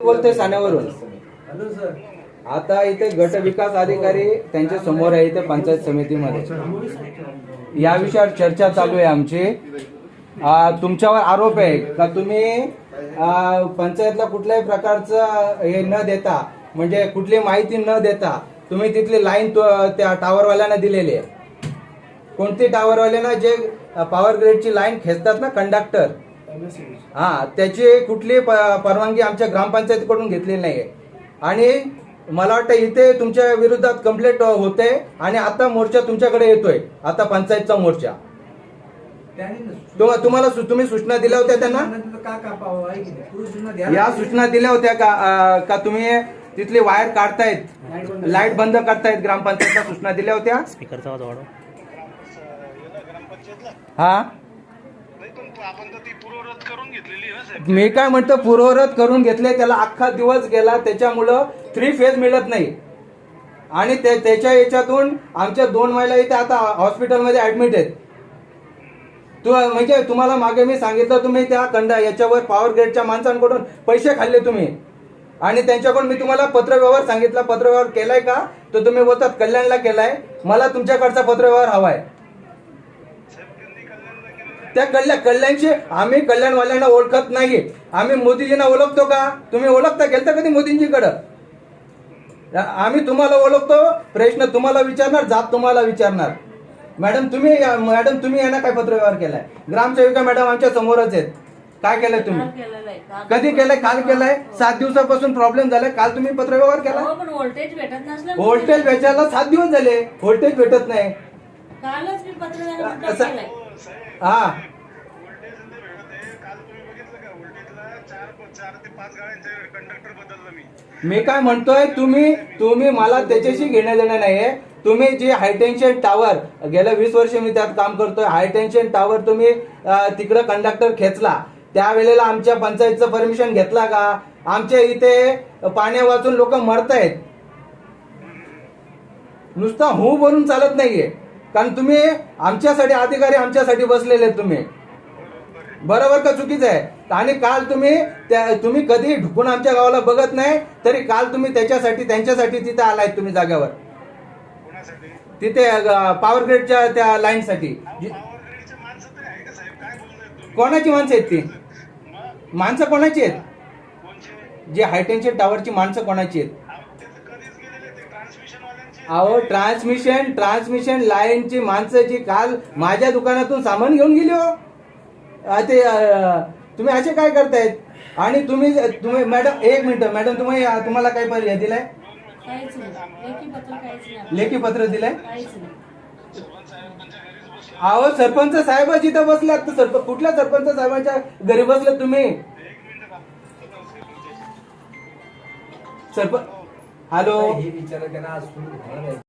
बोलतोय साण्यावरून. आता इथे गट विकास अधिकारी त्यांच्या समोर आहे इथे पंचायत समितीमध्ये. या विषयावर चर्चा चालू आहे आमची. तुमच्यावर आरोप आहे का तुम्ही पंचायतला कुठल्याही प्रकारचं हे न देता, म्हणजे कुठली माहिती न देता तुम्ही तिथली लाईन त्या टावरवाल्यांना दिलेली आहे. कोणती टावरवाल्यांना जे पॉवर ग्रेडची लाईन खेचतात ना कंडक्टर, त्याची कुठली परवानगी आमच्या ग्रामपंचायतीकडून घेतलेली नाहीये. आणि मला वाटतं इथे तुमच्या विरोधात कंप्लेंट होते आणि आता मोर्चा तुमच्याकडे येतोय, आता पंचायतचा मोर्चा. तुम्हाला तुम्ही सूचना दिल्या होत्या त्यांना, या सूचना दिल्या होत्या का तुम्ही तिथले वायर काढतायत, लाईट बंद करतायत, ग्रामपंचायतला सूचना दिल्या होत्या. स्पीकरचा आवाज वाढव. हा, मी काय म्हणतो पूर्वरत करून घेतले, त्याला अख्खा दिवस गेला, त्याच्यामुळं 3 फेज मिळत नाही. आणि त्याच्या याच्यातून आमच्या 2 महिला इथे आता हॉस्पिटलमध्ये ऍडमिट आहेत. म्हणजे तुम्हाला मागे मी सांगितलं, तुम्ही त्या याच्यावर पॉवर ग्रेडच्या माणसांकडून पैसे खाल्ले तुम्ही, आणि त्यांच्याकडून मी तुम्हाला पत्रव्यवहार सांगितला. पत्रव्यवहार केलाय का, तर तुम्ही बोलतात कल्याणला केलाय. मला तुमच्याकडचा पत्रव्यवहार हवाय. त्या कल्याणची आम्ही कल्याणवाल्यांना ओळखत नाही, आम्ही मोदीजींना ओळखतो का? तुम्ही ओळखता, गेलता कधी मोदींजीकडं? आम्ही तुम्हाला ओळखतो. प्रश्न तुम्हाला विचारणार, जात तुम्हाला विचारणार. मॅडम तुम्ही यांना काय पत्रव्यवहार केलाय? ग्रामसेविका मॅडम आमच्या समोरच आहेत. काय केलंय तुम्ही? कधी केलंय? काल केलंय. 7 दिवसापासून प्रॉब्लेम झालाय. काल तुम्ही पत्रव्यवहार केला. व्होल्टेज भेटत नसलं, व्होल्टेज भेटायला 7 दिवस झाले, व्होल्टेज भेटत नाही. कालच मी पत्रव्यवहार केलाय. हा, मी काय म्हणतोय, तुम्ही मला त्याच्याशी घेणं देणं नाहीये. तुम्ही जे हायटेन्शन टावर, गेल्या 20 वर्ष मी त्यात काम करतोय, हायटेन्शन टावर तुम्ही तिकडं कंडक्टर खेचला, त्यावेळेला आमच्या पंचायतचं परमिशन घेतला का? आमच्या इथे पाण्या वाचून लोक मरतायत. नुसतं हो बोलून चालत नाहीये, कारण तुम्ही आमच्यासाठी अधिकारी आमच्यासाठी बसलेले तुम्ही. बरोबर का चुकीचं आहे? आणि काल तुम्ही कधी ढुकून आमच्या गावाला बघत नाही, तरी काल तुम्ही त्यांच्यासाठी तिथे आलाय तुम्ही जाग्यावर, तिथे पॉवर ग्रेडच्या त्या लाईन साठी. कोणाची माणसं आहेत ती? माणसं कोणाची आहेत? जे हायटेन्शन टावरची माणसं कोणाची आहेत? अहो, ट्रान्समिशन लाईनची माणसं जी काल माझ्या दुकानातून सामान घेऊन गेली हो. ते तुम्ही असे काय करतायत? आणि तुम्ही मॅडम, एक मिनिट मॅडम, तुम्हाला काय पर्याय दिलाय? लेखी पत्र दिलंय. अहो, सरपंच साहेब जिथं बसल्यात, कुठल्या सरपंच साहेबांच्या घरी बसलात तुम्ही? हॅलो,